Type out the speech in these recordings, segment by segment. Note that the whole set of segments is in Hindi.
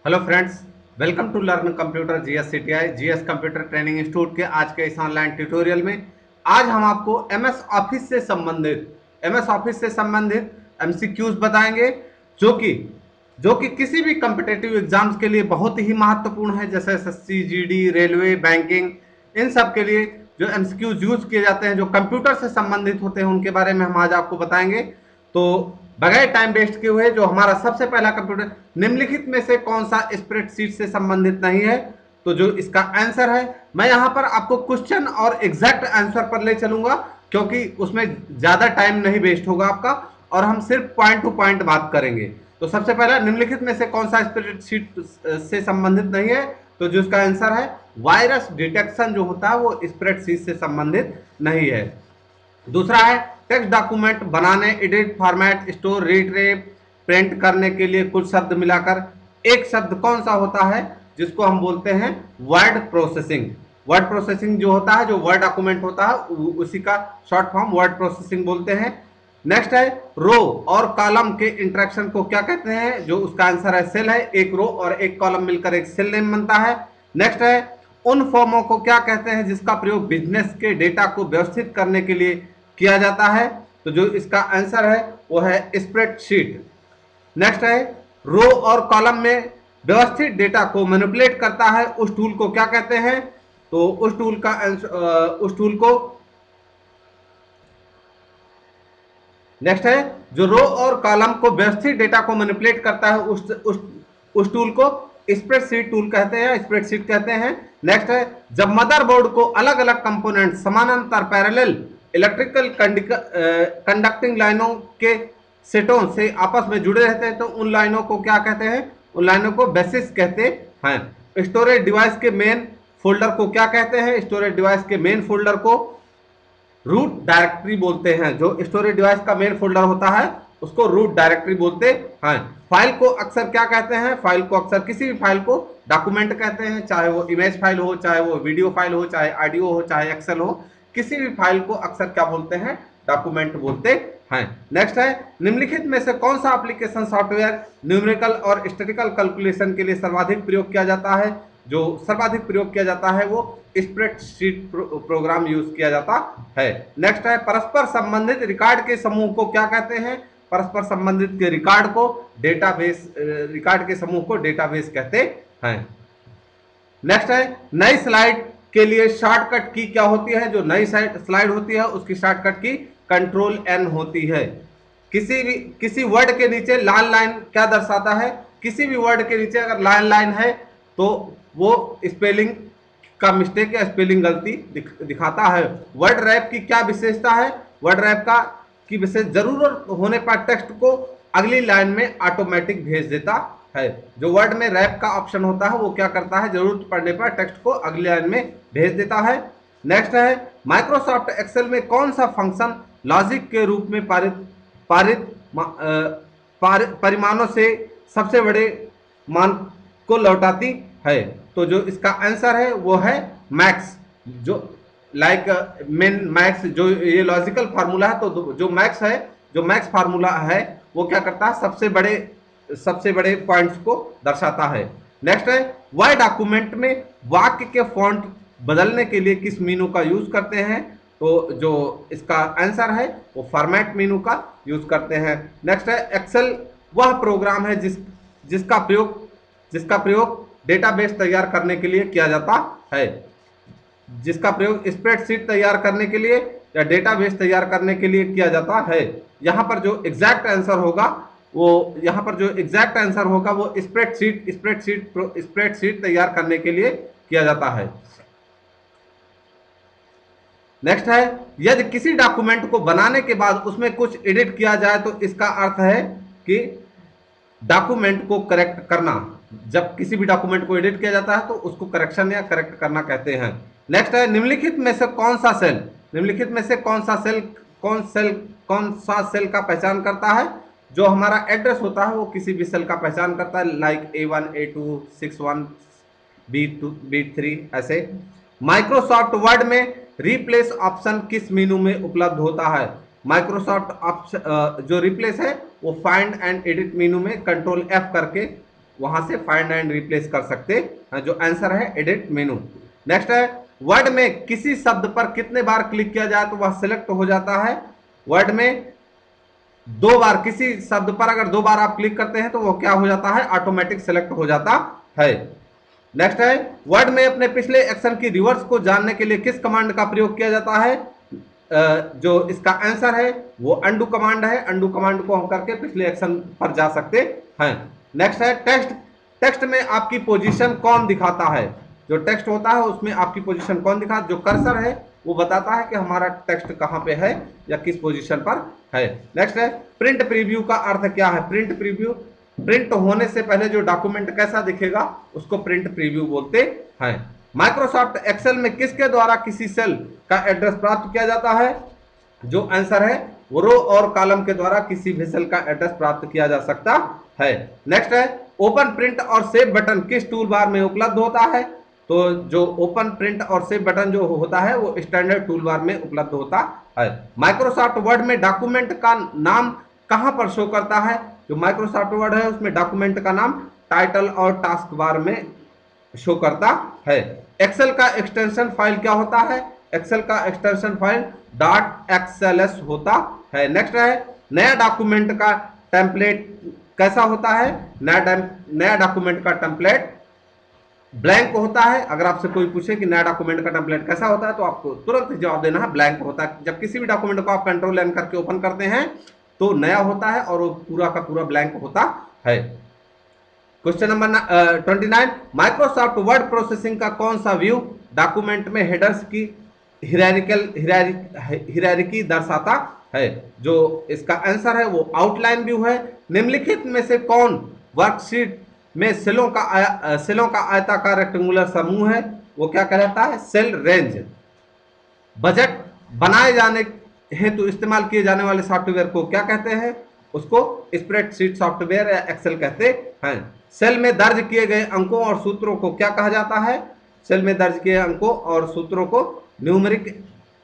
Hello friends, welcome to learn computer GS GS computer training institute के आज के इस ऑनलाइन ट्यूटोरियल में आज हम आपको एमएस ऑफिस से संबंधित एमसीक्यूज बताएंगे जो कि किसी भी कम्पिटेटिव एग्जाम्स के लिए बहुत ही महत्वपूर्ण है, जैसे एसएससी, जीडी, रेलवे, बैंकिंग। इन सब के लिए जो एमसीक्यूज यूज किए जाते हैं, जो कंप्यूटर से संबंधित होते हैं, उनके बारे में हम आज आपको बताएंगे। तो बगैर टाइम वेस्ट किए हुए, जो हमारा सबसे पहला कंप्यूटर, निम्नलिखित में से कौन सा स्प्रेडशीट से संबंधित नहीं है? तो जो इसका आंसर है, मैं यहां पर आपको क्वेश्चन और एग्जैक्ट आंसर पर ले चलूंगा, क्योंकि उसमें ज्यादा टाइम नहीं वेस्ट होगा आपका, और हम सिर्फ पॉइंट टू पॉइंट बात करेंगे। तो सबसे पहला, निम्नलिखित में से कौन सा स्प्रेडशीट से संबंधित नहीं है? तो जो इसका आंसर है, वायरस डिटेक्शन जो होता है वो स्प्रेडशीट से संबंधित नहीं है। दूसरा है, टेक्स्ट डॉक्यूमेंट बनाने, एडिट, फॉर्मेट, स्टोर, रीट्रेप, प्रिंट करने के लिए कुछ शब्द मिलाकर एक शब्द कौन सा होता है, जिसको हम बोलते हैं वर्ड प्रोसेसिंग। वर्ड प्रोसेसिंग जो होता है, जो वर्ड डॉक्यूमेंट होता है, उसी का शॉर्ट फॉर्म वर्ड प्रोसेसिंग बोलते हैं। नेक्स्ट है, रो और कॉलम के इंटरेक्शन को क्या कहते हैं? जो उसका आंसर है सेल है। एक रो और एक कॉलम मिलकर एक सेल नेम बनता है। नेक्स्ट है, उन फॉर्मों को क्या कहते हैं जिसका प्रयोग बिजनेस के डेटा को व्यवस्थित करने के लिए किया जाता है? तो जो इसका आंसर है वो है स्प्रेडशीट। नेक्स्ट है, रो और कॉलम में व्यवस्थित डेटा को मैनिपुलेट करता है, उस टूल को क्या कहते हैं? तो उस टूल को नेक्स्ट है, जो रो और कॉलम को व्यवस्थित डेटा को मैनिपुलेट करता है, उस टूल को स्प्रेडशीट टूल कहते हैं, स्प्रेडशीट कहते हैं। नेक्स्ट है, जब मदरबोर्ड को अलग अलग कंपोनेंट समानांतर पैरेलल इलेक्ट्रिकल कंडक्टिंग लाइनों के सेटों से आपस में जुड़े रहते हैं, तो उन लाइनों को क्या कहते हैं? उन लाइनों को बेसिस कहते हैं। स्टोरेज डिवाइस के मेन फोल्डर को क्या कहते हैं? स्टोरेज डिवाइस के मेन फोल्डर को रूट डायरेक्टरी बोलते हैं। जो स्टोरेज डिवाइस का मेन फोल्डर होता है उसको रूट डायरेक्टरी बोलते हैं। फाइल को अक्सर क्या कहते हैं? फाइल को अक्सर, किसी भी फाइल को डॉक्यूमेंट कहते हैं, चाहे वो इमेज फाइल हो, चाहे वो वीडियो फाइल हो, चाहे ऑडियो हो, चाहे एक्सेल हो। किसी भी फाइल को अक्सर क्या बोलते हैं? डॉक्यूमेंट बोलते हैं। नेक्स्ट है, निम्नलिखित में से कौन सा एप्लीकेशन सॉफ्टवेयर न्यूमेरिकल और स्टैटिस्टिकल कैलकुलेशन के लिए सर्वाधिक प्रयोग किया जाता है? जो सर्वाधिक प्रयोग किया जाता है वो स्प्रेडशीट प्रोग्राम यूज किया जाता है। नेक्स्ट है, परस्पर संबंधित रिकॉर्ड के समूह को क्या कहते हैं? परस्पर संबंधित के रिकॉर्ड को डेटाबेस, रिकॉर्ड के समूह को डेटाबेस कहते हैं। नेक्स्ट है, नई स्लाइड के लिए शॉर्टकट की क्या होती है? जो नई स्लाइड होती है उसकी शॉर्टकट की कंट्रोल एन होती है। किसी वर्ड के नीचे लाल लाइन क्या दर्शाता है? किसी भी वर्ड के नीचे अगर लाल लाइन है तो वो स्पेलिंग का मिस्टेक या स्पेलिंग गलती दिखाता है। वर्ड रैप की क्या विशेषता है? वर्ड रैप का की विशेष, जरूरत होने पर टेक्स्ट को अगली लाइन में ऑटोमेटिक भेज देता है। जो वर्ड में रैप का ऑप्शन होता है वो क्या करता है? जरूरत पड़ने पर टेक्स्ट को अगली लाइन में भेज देता है। नेक्स्ट है, माइक्रोसॉफ्ट एक्सेल में कौन सा फंक्शन लॉजिक के रूप में परिमाणों से सबसे बड़े मान को लौटाती है? तो जो इसका आंसर है वो है मैक्स। जो मैक्स, जो ये लॉजिकल फार्मूला है, तो जो मैक्स है, जो मैक्स फार्मूला है वो क्या करता है? सबसे बड़े पॉइंट्स को दर्शाता है। नेक्स्ट है, वह डॉक्यूमेंट में वाक्य के फॉन्ट बदलने के लिए किस मेनू का यूज करते हैं? तो जो इसका आंसर है वो फॉर्मेट मेनू का यूज करते हैं। नेक्स्ट है, एक्सेल वह प्रोग्राम है जिसका प्रयोग डेटाबेस तैयार करने के लिए किया जाता है। जिसका प्रयोग स्प्रेडशीट तैयार करने के लिए या डेटाबेस तैयार करने के लिए किया जाता है। यहाँ पर जो एग्जैक्ट आंसर होगा वो स्प्रेडशीट तैयार करने के लिए किया जाता है। नेक्स्ट है, यदि किसी डॉक्यूमेंट को बनाने के बाद उसमें कुछ एडिट किया जाए तो इसका अर्थ है कि डॉक्यूमेंट को करेक्ट करना। जब किसी भी डॉक्यूमेंट को एडिट किया जाता है तो उसको करेक्शन या करेक्ट करना कहते हैं। नेक्स्ट है, निम्नलिखित में से कौन सा सेल का पहचान करता है? जो हमारा एड्रेस होता है वो किसी भी सेल का पहचान करता है, like A1, A2, 61, B2, B3 ऐसे। माइक्रोसॉफ्ट वर्ड में रिप्लेस ऑप्शन किस मेनू में उपलब्ध होता है? माइक्रोसॉफ्ट जो रिप्लेस है वो फाइंड एंड एडिट मेनू में कंट्रोल F करके वहां से फाइंड एंड रिप्लेस कर सकते हैं। जो आंसर है एडिट मेनू। नेक्स्ट है वर्ड में किसी शब्द पर कितने बार क्लिक किया जाए तो वह सिलेक्ट हो जाता है। वर्ड में 2 बार, किसी शब्द पर अगर 2 बार आप क्लिक करते हैं तो वो क्या हो जाता है, ऑटोमेटिक सिलेक्ट हो जाता है। नेक्स्ट है वर्ड में अपने पिछले एक्शन की रिवर्स को जानने के लिए किस कमांड का प्रयोग किया जाता है। जो इसका आंसर है वो अंडू कमांड है। अंडू कमांड को हम करके पिछले एक्शन पर जा सकते हैं। नेक्स्ट है टेक्स्ट। टेक्स्ट में आपकी पोजीशन कौन दिखाता है। जो टेक्स्ट होता है उसमें आपकी पोजीशन कौन दिखाता है। जो कर्सर है वो बताता है कि हमारा टेक्स्ट कहां पे है या किस पोजीशन पर है। नेक्स्ट है प्रिंट प्रीव्यू का अर्थ क्या है। प्रिंट प्रीव्यू, प्रिंट होने से पहले जो डॉक्यूमेंट कैसा दिखेगा उसको प्रिंट प्रीव्यू बोलते हैं। माइक्रोसॉफ्ट एक्सेल में किसके द्वारा किसी सेल का एड्रेस प्राप्त किया जाता है। जो आंसर है वो रो और कॉलम के द्वारा किसी भी सेल का एड्रेस प्राप्त किया जा सकता है। नेक्स्ट है ओपन प्रिंट और सेव बटन किस टूल बार में उपलब्ध होता है। तो जो ओपन प्रिंट और सेव बटन जो होता है वो स्टैंडर्ड टूल बार में उपलब्ध होता है। माइक्रोसॉफ्ट वर्ड में डॉक्यूमेंट का नाम कहां पर शो करता है। जो माइक्रोसॉफ्ट वर्ड है उसमें डॉक्यूमेंट का नाम टाइटल और टास्क बार में शो करता है। एक्सेल का एक्सटेंशन फाइल क्या होता है। एक्सेल का एक्सटेंशन फाइल .xls होता है। नेक्स्ट है नया डॉक्यूमेंट का टेम्पलेट कैसा होता है। नया डॉक्यूमेंट का टेम्पलेट ब्लैंक होता है। अगर आपसे कोई पूछे कि नया डॉक्यूमेंट का टेम्पलेट कैसा होता है तो आपको तुरंत जवाब देना है ब्लैंक होता है। जब किसी भी डॉक्यूमेंट को आप कंट्रोल एन करके ओपन करते हैं तो नया होता है और वो पूरा का पूरा ब्लैंक होता है। Question number 29 Microsoft word processing का कौन सा व्यू डॉक्यूमेंट में हेडर्स की हिरारिकी दर्शाता है। जो इसका आंसर है वो आउटलाइन व्यू है। निम्नलिखित में से कौन वर्कशीट में सेलों का आयताकार रेक्टेंगुलर समूह है। वो क्या कहलाता है, सेल रेंज। बजट बनाए जाने हेतु इस्तेमाल किए जाने वाले सॉफ्टवेयर को क्या कहते हैं। उसको स्प्रेडशीट सॉफ्टवेयर या एक्सेल कहते हैं। सेल में दर्ज किए गए अंकों और सूत्रों को क्या कहा जाता है। सेल में दर्ज किए अंकों और सूत्रों को न्यूमेरिक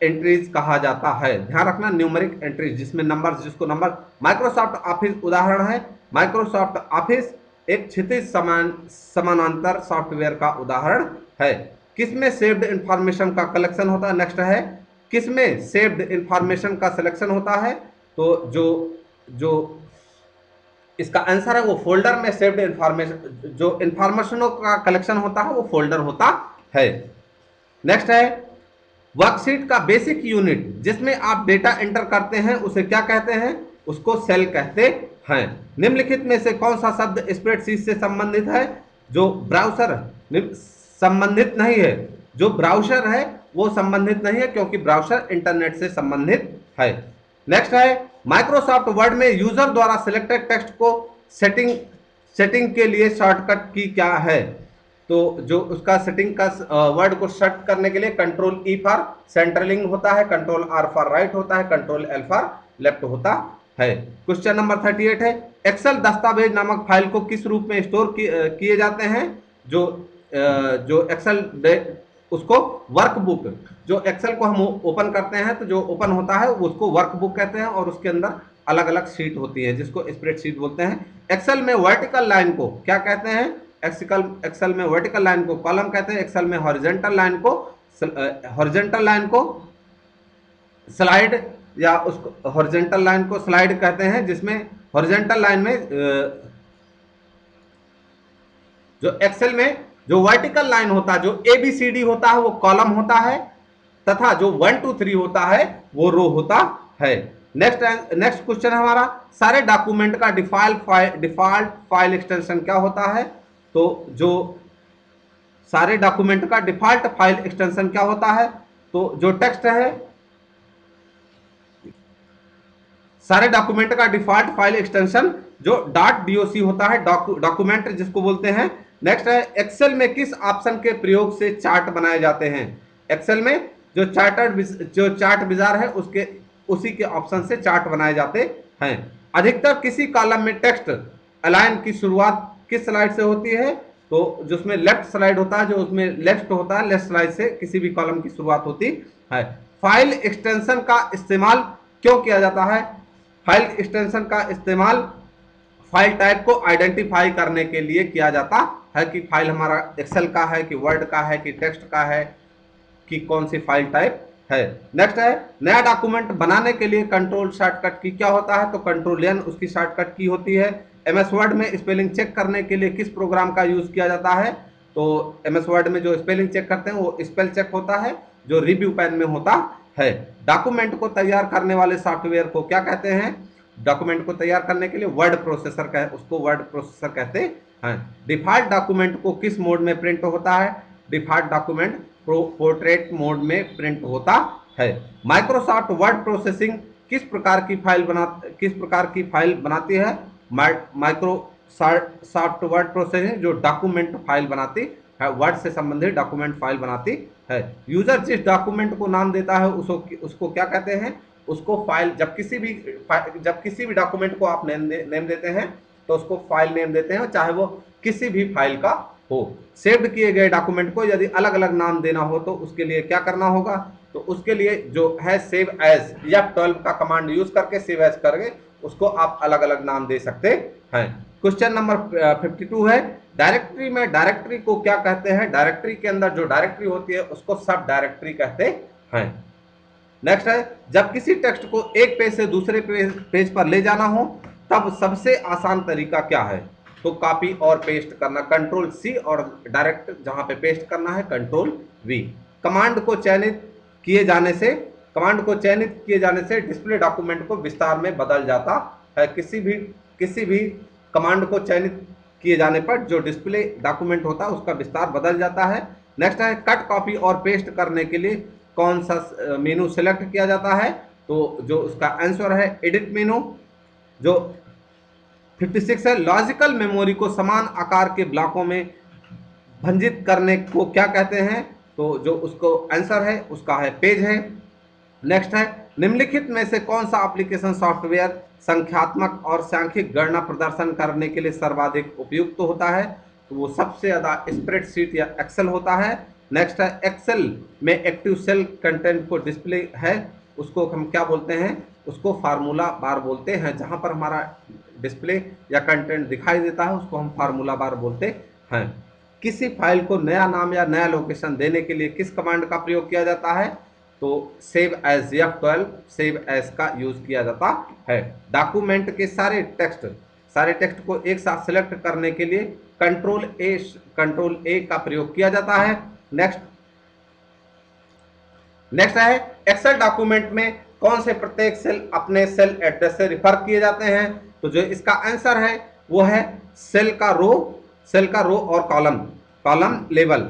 एंट्रीज कहा जाता है। ध्यान रखना न्यूमेरिक एंट्रीज जिसमें नंबर, जिसको नंबर। माइक्रोसॉफ्ट ऑफिस उदाहरण है। माइक्रोसॉफ्ट ऑफिस एक क्षैतिज समानांतर सॉफ्टवेयर का उदाहरण है। किसमें सेव्ड इंफॉर्मेशन का कलेक्शन होता है। नेक्स्ट है किसमें सेव्ड इंफॉर्मेशन का सिलेक्शन होता है। तो जो इसका आंसर है वो फोल्डर में सेव्ड इंफॉर्मेशन, जो इंफॉर्मेशनों का कलेक्शन होता है वो फोल्डर होता है। नेक्स्ट है वर्कशीट का बेसिक यूनिट जिसमें आप डेटा एंटर करते हैं उसे क्या कहते हैं। उसको सेल कहते हैं। निम्नलिखित में से कौन सा शब्द स्प्रेडशीट से संबंधित है। जो ब्राउज़र संबंधित नहीं है। जो ब्राउज़र है वो संबंधित नहीं है क्योंकि ब्राउज़र इंटरनेट से संबंधित है। नेक्स्ट है माइक्रोसॉफ्ट वर्ड में यूजर द्वारा सिलेक्टेड टेक्स्ट को सेटिंग के लिए शॉर्टकट की क्या है। तो जो उसका सेटिंग का वर्ड को सेट करने के लिए कंट्रोल ई फॉर सेंट्रलिंग होता है, कंट्रोल आर फॉर राइट होता है, कंट्रोल एल फॉर लेफ्ट होता है। क्वेश्चन नंबर 38 है एक्सेल दस्तावेज नामक फाइल को किस रूप में स्टोर किए जाते हैं। जो एक्सेल उसको वर्कबुक, जो एक्सेल को हम ओपन करते हैं तो जो ओपन होता है उसको वर्कबुक कहते हैं और उसके अंदर अलग अलग शीट होती है जिसको स्प्रेडशीट बोलते हैं। एक्सेल में वर्टिकल लाइन को क्या कहते हैं। एक्सेल में वर्टिकल लाइन को कॉलम कहते हैं। एक्सेल में हॉरिजॉन्टल लाइन को स्लाइड या उसको हॉरिजॉन्टल लाइन को स्लाइड कहते हैं। जिसमें हॉरिजॉन्टल लाइन में जो एक्सेल में जो वर्टिकल लाइन होता है, जो ABCD होता है वो कॉलम होता है तथा जो 1 2 3 होता है वो रो होता है। नेक्स्ट क्वेश्चन हमारा सारे डॉक्यूमेंट का डिफॉल्ट फाइल एक्सटेंशन क्या होता है। तो जो सारे डॉक्यूमेंट का डिफॉल्ट फाइल एक्सटेंशन क्या होता है। तो जो टेक्स्ट है, सारे डॉक्यूमेंट का डिफॉल्ट फाइल एक्सटेंशन जो .doc होता है, डॉक्यूमेंट जिसको बोलते हैं। नेक्स्ट है एक्सेल में किस ऑप्शन के प्रयोग से चार्ट बनाए जाते हैं। एक्सेल में जो चार्ट विज़ार है उसी के ऑप्शन से चार्ट बनाए जाते हैं। अधिकतर किसी कॉलम में टेक्स्ट अलाइन की शुरुआत किस स्लाइड से होती है। तो जिसमें लेफ्ट स्लाइड होता है, जो उसमें लेफ्ट होता है, लेफ्ट स्लाइड से किसी भी कॉलम की शुरुआत होती है। फाइल एक्सटेंशन का इस्तेमाल क्यों किया जाता है। फाइल एक्सटेंशन का इस्तेमाल फाइल टाइप को आइडेंटिफाई करने के लिए किया जाता है कि फाइल हमारा एक्सेल का है कि वर्ड का है कि टेक्स्ट का है कि कौन सी फाइल टाइप है। नेक्स्ट है नया डॉक्यूमेंट बनाने के लिए कंट्रोल शॉर्टकट की क्या होता है, तो कंट्रोल एन उसकी शॉर्टकट की होती है। एमएस वर्ड में स्पेलिंग चेक करने के लिए किस प्रोग्राम का यूज किया जाता है, तो एमएस वर्ड में जो स्पेलिंग चेक करते हैं वो स्पेल चेक होता है जो रिव्यू पैन में होता है। डॉक्यूमेंट को तैयार करने वाले सॉफ्टवेयर को क्या कहते हैं, डॉक्यूमेंट को तैयार करने के लिए वर्ड प्रोसेसर उसको वर्ड प्रोसेसर कहते हैं। डिफॉल्ट डॉक्यूमेंट को किस मोड में प्रिंट होता है, डिफॉल्ट डॉक्यूमेंट पोर्ट्रेट मोड में प्रिंट होता है। माइक्रोसॉफ्ट वर्ड प्रोसेसिंग किस प्रकार की फाइल बनाती है, माइक्रोसॉफ्ट वर्ड प्रोसेसिंग जो डॉक्यूमेंट फाइल बनाती है, वर्ड से संबंधित डॉक्यूमेंट फाइल बनाती है। यूजर जिस डॉक्यूमेंट को नाम देता है उसको क्या कहते हैं, उसको फाइल, जब किसी भी डॉक्यूमेंट को आप नेम देते हैं तो उसको फाइल नेम देते हैं, चाहे वो किसी भी फाइल का हो। सेव्ड किए गए डॉक्यूमेंट को यदि अलग अलग नाम देना हो तो उसके लिए क्या करना होगा, तो उसके लिए जो है सेव एज या F12 का कमांड यूज करके सेव एज करके उसको आप अलग अलग नाम दे सकते हैं। क्वेश्चन नंबर 52 है डायरेक्टरी में डायरेक्टरी को क्या कहते हैं, डायरेक्टरी के अंदर जो डायरेक्टरी होती है उसको सब डायरेक्टरी कहते हैं। नेक्स्ट है जब किसी टेक्स्ट को एक पेज से दूसरे पेज पर ले जाना हो तब सबसे आसान तरीका क्या है, तो कॉपी और पेस्ट करना, कंट्रोल सी, और डायरेक्ट जहां पे पेस्ट करना है कंट्रोल वी। कमांड को चयनित किए जाने से डिस्प्ले डॉक्यूमेंट को विस्तार में बदल जाता है। किसी भी कमांड को चयनित किए जाने पर जो डिस्प्ले डॉक्यूमेंट होता है उसका विस्तार बदल जाता है। नेक्स्ट है कट, कॉपी और पेस्ट करने के लिए कौन सा मेनू सिलेक्ट किया जाता है, तो जो उसका आंसर है एडिट मेनू। जो 56 है लॉजिकल मेमोरी को समान आकार के ब्लॉकों में भंजित करने को क्या कहते हैं, तो जो उसको आंसर है उसका है पेज है। नेक्स्ट है निम्नलिखित में से कौन सा एप्लीकेशन सॉफ्टवेयर संख्यात्मक और सांख्यिक गणना प्रदर्शन करने के लिए सर्वाधिक उपयुक्त होता है, तो वो सबसे ज्यादा स्प्रेडशीट या एक्सेल होता है। नेक्स्ट है एक्सेल में एक्टिव सेल कंटेंट को डिस्प्ले है उसको हम क्या बोलते हैं, उसको फार्मूला बार बोलते हैं। जहां पर हमारा डिस्प्ले या कंटेंट दिखाई देता है उसको हम फार्मूला बार बोलते हैं। किसी फाइल को नया नाम या नया लोकेशन देने के लिए किस कमांड का प्रयोग किया जाता है, तो save as F12 save as का यूज किया जाता है। डॉक्यूमेंट के सारे टेक्स्ट को एक साथ सिलेक्ट करने के लिए कंट्रोल ए का प्रयोग किया जाता है। नेक्स्ट है एक्सेल डॉक्यूमेंट में कौन से प्रत्येक सेल अपने सेल एड्रेस से रिफर किए जाते हैं, तो जो इसका आंसर है वो है सेल का रो और कॉलम लेवल।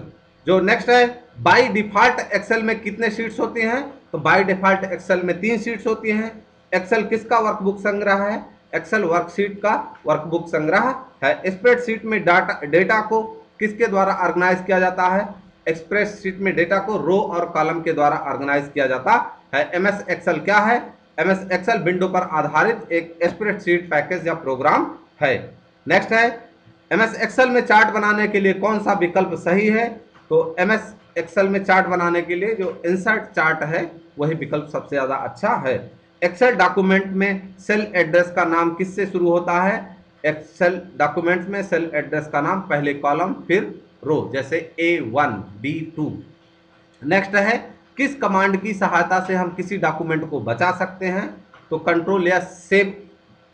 जो नेक्स्ट है बाय डिफॉल्ट एक्सेल में कितने शीट्स होती हैं, तो बाय डिफॉल्ट एक्सेल में 3 शीट्स होती हैं। एक्सेल किसका वर्कबुक संग्रह है, एक्सेल वर्कशीट का वर्कबुक संग्रह है। स्प्रेडशीट में डेटा को किसके द्वारा ऑर्गेनाइज किया जाता है, स्प्रेडशीट में डेटा को रो और कॉलम के द्वारा ऑर्गेनाइज किया जाता है। एमएस एक्सेल क्या है, एमएस एक्सेल विंडो पर आधारित एक स्प्रेडशीट पैकेज या प्रोग्राम है। नेक्स्ट है एमएस एक्सेल में चार्ट बनाने के लिए कौन सा विकल्प सही है, तो एमएस एक्सेल में चार्ट बनाने के लिए जो इंसर्ट चार्ट है वही विकल्प सबसे ज्यादा अच्छा है। एक्सेल डॉक्यूमेंट में सेल एड्रेस का नाम किससे शुरू होता है, एक्सेल डॉक्यूमेंट में सेल एड्रेस का नाम पहले कॉलम फिर रो, जैसे A1 B2। नेक्स्ट है किस कमांड की सहायता से हम किसी डॉक्यूमेंट को बचा सकते हैं, तो कंट्रोल या सेव।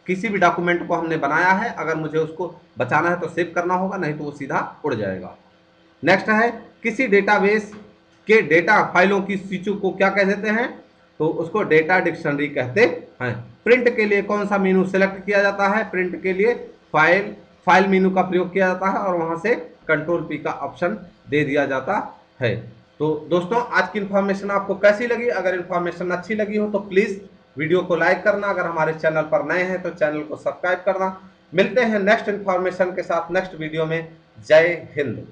किसी भी डॉक्यूमेंट को हमने बनाया है, अगर मुझे उसको बचाना है तो सेव करना होगा, नहीं तो वो सीधा उड़ जाएगा। नेक्स्ट है किसी डेटाबेस के डेटा फाइलों की सूची को क्या कह देते हैं, तो उसको डेटा डिक्शनरी कहते हैं। प्रिंट के लिए कौन सा मेनू सेलेक्ट किया जाता है, प्रिंट के लिए फाइल मेनू का प्रयोग किया जाता है और वहां से कंट्रोल P का ऑप्शन दे दिया जाता है। तो दोस्तों आज की इन्फॉर्मेशन आपको कैसी लगी, अगर इन्फॉर्मेशन अच्छी लगी हो तो प्लीज वीडियो को लाइक करना, अगर हमारे चैनल पर नए हैं तो चैनल को सब्सक्राइब करना। मिलते हैं नेक्स्ट इन्फॉर्मेशन के साथ नेक्स्ट वीडियो में। जय हिंद।